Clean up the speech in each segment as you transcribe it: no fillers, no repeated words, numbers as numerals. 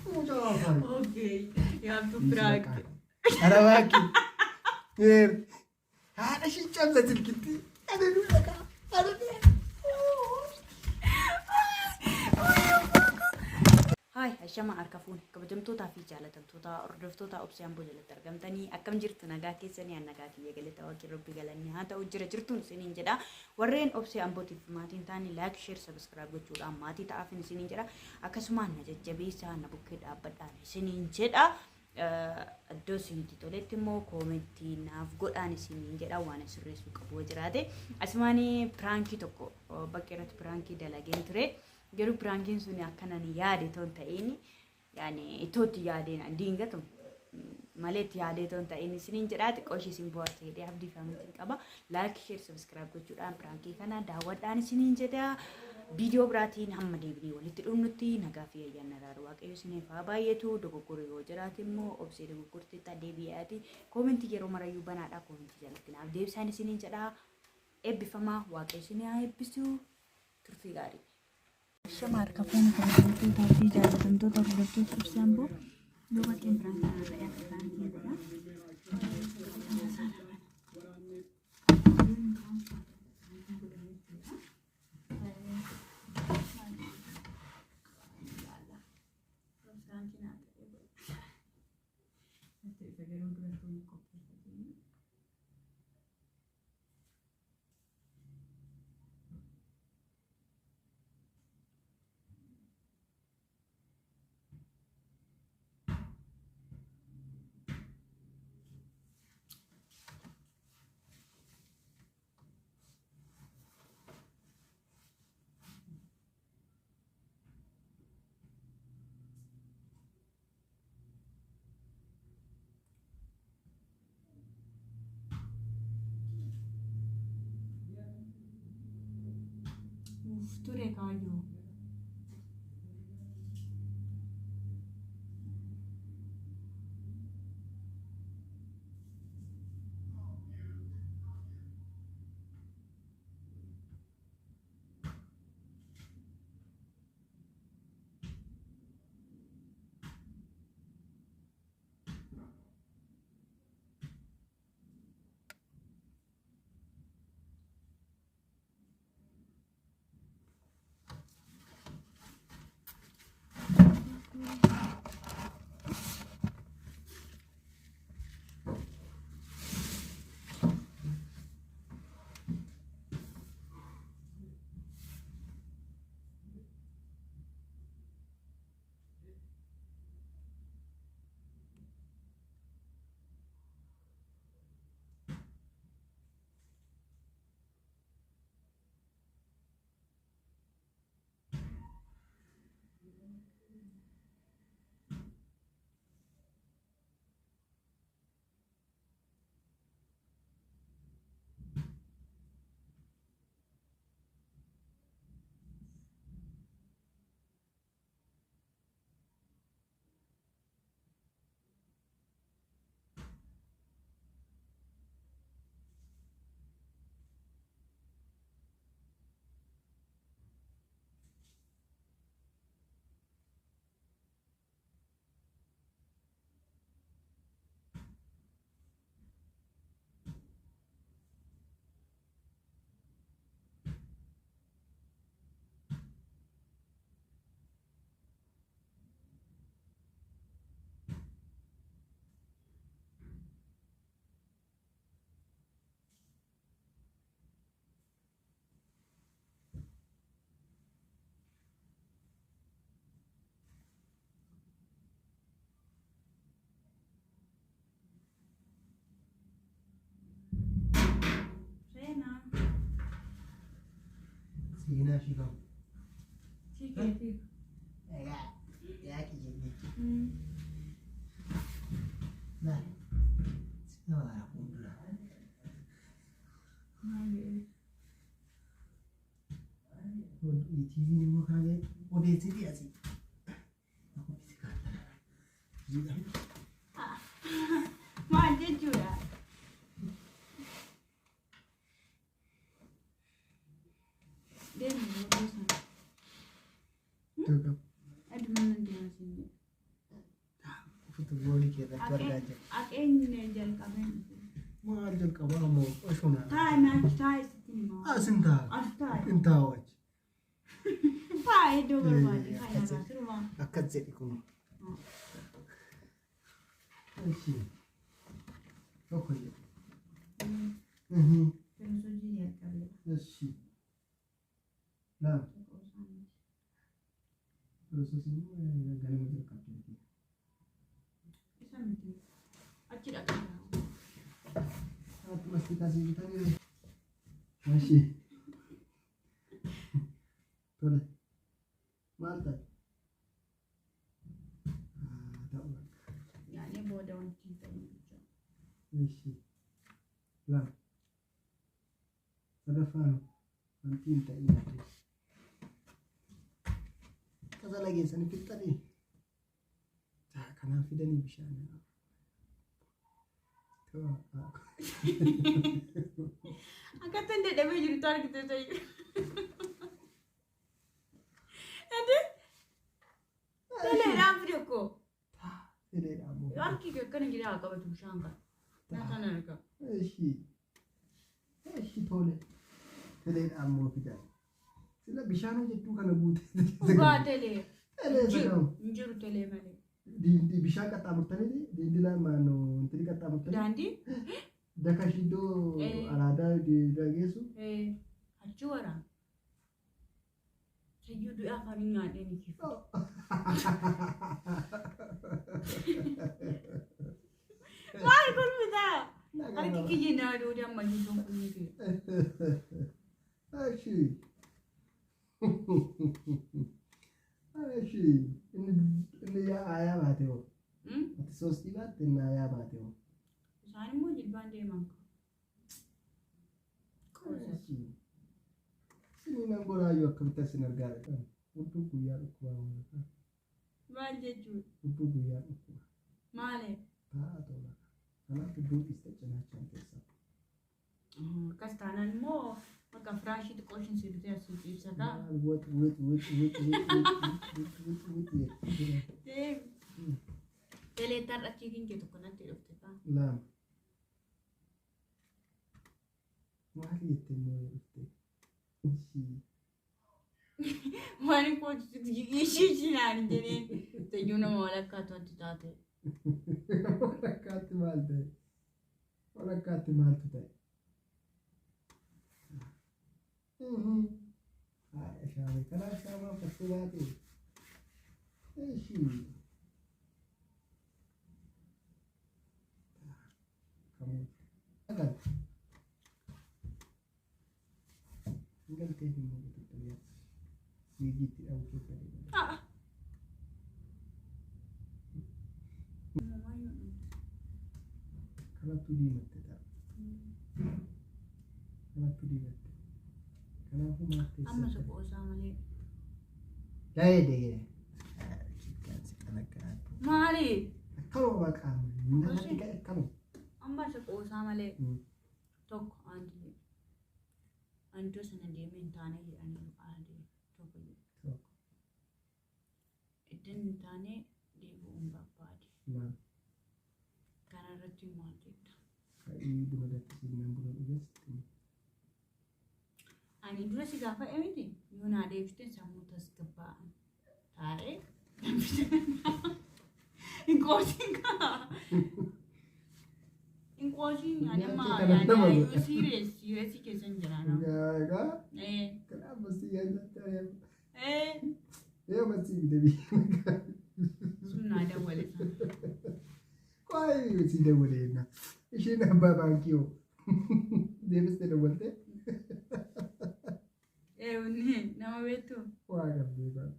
Okay, you have to prank. Arabaki. Here. Hada shi chamsa tilkiti. Ada dulu ka. Ada dia. Hai, Ashama Arkafun. Kabajamtoota fi jaalatamtoota hordoftoota obsee amboo jalatti argamtanii akkam jirtu nagaa keessanii an nagaa kiyya galata waaqii rabbi galanni haa ta'u jira jirtuun isiniin jedha. Warreen obsee ambootiif maatiin taani like, share, subscribe gochuudhaan maatii ta'aaf isiniin jedha. Akkasumaan na jajjabeessaa na bukkee dhaabbadhaan isiniin jedha. Iddoo isinitti toletti immoo koomentii naaf godhaan isiniin jedha waan sirreessuu qabu jiraate. Asumaanii pranki tokko bakka irratti pranki dalageen ture. Garuu prankiin suni akkanan yaade ton ta'een yaani itootti yaadeen diingatu maleetti yaadee ton ta'een isiniin jedhaa xiqqooshii isin bohaarsa jedhee abdii faamuutiin qaba. Like, share, subscribe gochuudhaan prankii kana daawwadhaan isiniin jedhaa. Viidiyoo biraatiin hamma deebinee walitti dhufnutti nagaa fi ayyaana raaru waaqayyo isiniif haa baay'atu. Dogoggora yoo jiraate immoo obsee dogoggorteetta deebi'aati. Koomentii yeroo marayyuu banaadhaa koomentii jalatti naaf deebisaan isiniin jedhaa. Eebbifamaa waaqayyo isin haa eebbisu. Turtii gaarii. Shama Arkafun kabajamtoota fi jaalatamtoota hordoftoota obsee amboo yoo bakkeen prankiin ta'e akka prankiin ta'e. Ture kayo. Sina shi kam. Shi ke fi. Ya ki je. TV immoo kaa'ee odeessiti asii. Maal jechuudha? Deemnee bosan. Adumaan deemasiin. Futboolii keessatti argaa jira. Aqeenyi jalqabeen. Maal jalqabaa moo osuma? Taa'e sitti himaa. Asin ta'a. As taa'e. In taa'u achi. Taa'e iddoo barbaade. Akkas jedhi kun. Eshi. Tokko jedhi. Filosoofii jalqabee. Eshi. Lama. Filosoofii ganama jalqabdee. Isa miti. Achi dhaqaa. Mesti kasih kita ni. Masih. Boleh. Mantap. Tak boleh. Ya, ni bodoh orang cinta ni. Masih. Lah. Ada faham. Nanti tak ingat. Kata lagi sana kita ni. Tak kena fida ni bisa ni. Angkatan dia dah baju tar kita tadi. Ada? Tele ram video ko. Tele ram. Yaar ki kan gira ka betul shanga. Na sana ka. Eshi tole. Tele ram mo pida. Sila bishano jettu kana buute. Uga tele. Tele sakam. Njuru tele male. Di bishaan qaxxaamurtanii di lamaanu intini qaxxaamurtanii Daandii dakashiddoo alaadaa dhageessu achi waraan sayyuu du'aa afaan hin nyaadhee ni kifu. Maal kun bitaa harki kiyya naaduu damma jiisuun kun ni fiye. Ashi. Ashi. Ini ya ayah baateo. Ati soostii baatte inni ayah baateo. Isaan immoo jilbaan deeman ka. Sini nan boraayyuu akkamitti asin argaa dhaqan. Hudduu guyyaa dhukkubaa waan. Maal jechuudha? Hudduu guyyaa dhukkubaa. Maali? Taa'aa tola. Kanaaf hudduu dhiiste cinaachaan keessaa. Akkas taanaan immoo akka firaashii xiqqoo ishiin sirbitee asii ciibsataa. Wut. Teleetaan achii kinjee tokko natti dhufte taa. Lama. Maali jettee immoo dhufte? Maali koo ishii naan jedheen tayyuu nama walakkaatu wanti taate. Walakkaatti maal ta'e? Walakkaatti maaltu ta'e? Shaamii kanaa shaamaa fakkii baate. Eshi. Kamu. Agan. Tinggal teh di mana kita lihat. Gigit au kita. Kalau tu di mata tak. Kalau tu di mata. Kenapa mati? Amma suka usaha malee. Gaya deh. Cikan sekarang kan. Maali? Kalau makan, nanti kayak kamu. Amma suka usaha malee. Tokko antu sana deemee taane jedhanii aadee tokko jedhu. Iddin taane deebi'uun barbaade. Kanarratti maal jedha? Ka'ii dumadatti sinnaan buna dhugeessitti. Ani dura si gaafadhe miti yoo naa deebiste sammuu tasgabbaa'an taa'ee hin qoosin kaa. Hin qoosin ani amma yaadaayyuu siireessi keessan jiraana. Gaagaa. Kanaaf masii yaadatta. Yoo masii bideebii. Sunnaa dawwale sana. Kwaayii si dawwalee na. Isheen abbaa baankii hoo. Deebiste dawwalte. Unni nama beektu. Waa gabbee baa.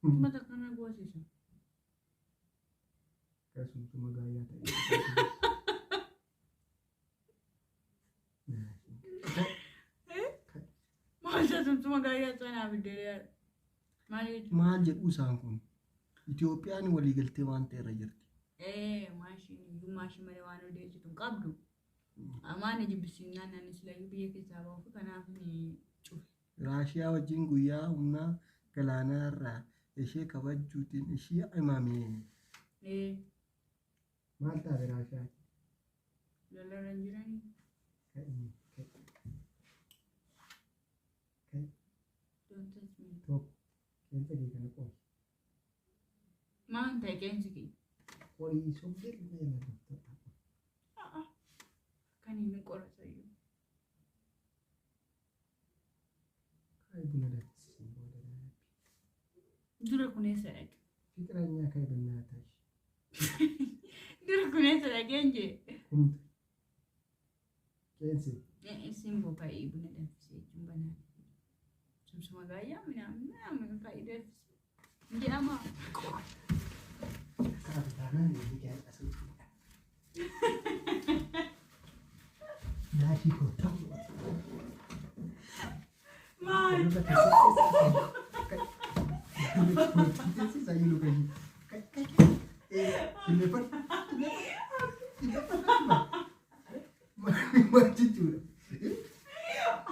Mata kana goosisa. Kasumsuma gaayyaa ta'e. Maal Tumtuma gaarii sana biddeeraa. Maaliif? Maal jedhu isaan kun Itoophiyaan walii galtee waan ta'e irra jirti. Maashin malee waan odeessitu hin qabdu. Amaan jibbisiinaan anis layyuu biyya keessaa bahuuf kanaaf ni cufe. Raashiyaa wajjin guyyaa humna galaanaa irraa ishee kabajuutiin ishee himame. Maal taate Raashiyaa? Lolarra jiranii. Don't touch me. Tokko keessa kana qofa. Maan ta'e qeensi kee? Horii sobbee illee nama ta'a. Kan inni qorata iyyuu. Kai buna danfisee booda daabii. Dura kuneessa dhaqe. Fiqiranyaa kai bannaa tashi. Dura kuneessa dhaqeen jee. Kumta. Qeensi. Isin boqa'ee buna danfisee jechuun banaa. Sumsuma gaayyaa minaa faayidaa jedhama. Kaapitaanaan inni gaa'ela asuutuudha. Naashii kootamu. Maal? Keessa saayiluu gaji. Maal jechuudha?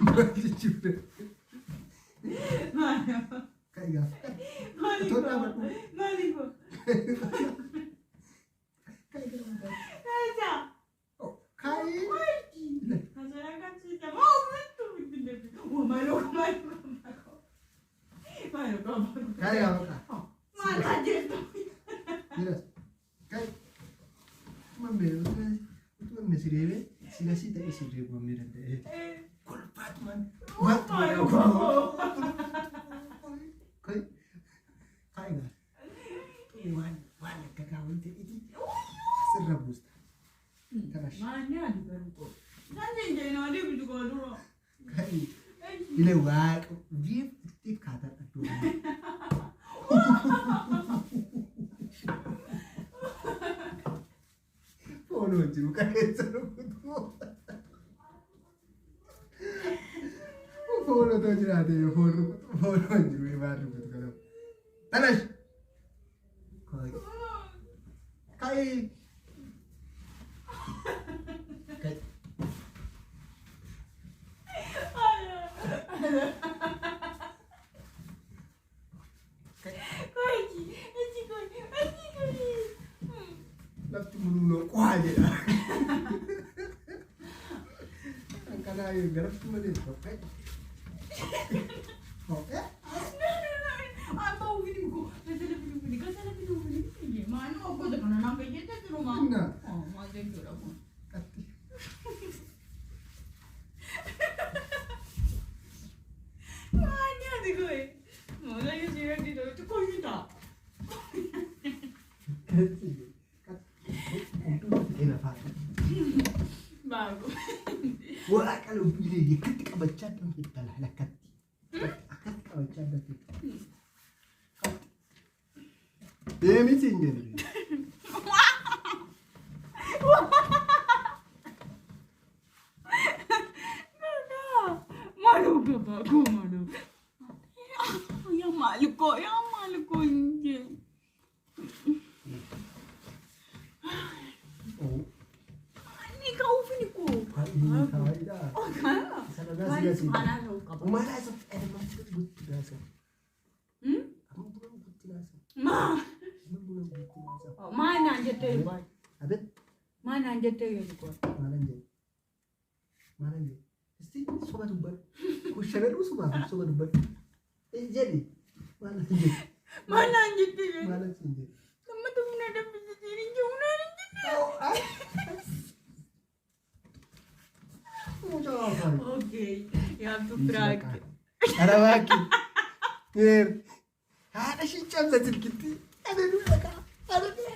Maal jechuudha? Kai gaafa. Tola badu. Maaliifoo? Kai gaafa. Kaisa. Oh, kai. Hasaran kan cerita. Oh, betul. Malu. Kai gaafa. Malu aja tu. Jelas. Kai. Mamberu tu mesirebe. Sila sita isirebe mamberu tu. Kolpat man. Kai. Kai gaafa. Waan kakawwan ta'eeti sirra buusta. Maanni adi garuu sanjeen jeenaa deebitu godhuu. Kai ile waaqa biif itti kaataa dhadhuu. Foonoo jiru kaneessa rukutu. Foonoo too jiraate foon rukutu foonoo jiru ibaan rukutu kana. Tanash. Kai. Kai. Lafti mul'uunoo qohaa jedha. Kanaa yoo garatti malee tokko. Wah, kalau bila dia ketika baca tu kita lah lakati. Akak baca tu. Dia mesti jadi. Malu ke bagu malu. Yang malu kok je. Oh. Ni kau ni ko. Ini kawai dah. Oh, kan? Sana dah sih. Mana lo kau? Umar asal ada macam tu dah sah. Kamu bukan bukti nasa. Ma. Kamu bukan bukti nasa. Oh, mana je tu? Abet. Mana je tu yang ko? Mana je? Mana je? Mesti sobat ubat. Kushara lu sobat ubat. Jadi. Mana je? Mana je tu? Mana je? Kamu tu mana ada bisa jadi jumlah ni? Oh, ah. Okay, you have to brag. Ada lagi. Ada sih jam satu kita. Ada dua kak. Ada dia.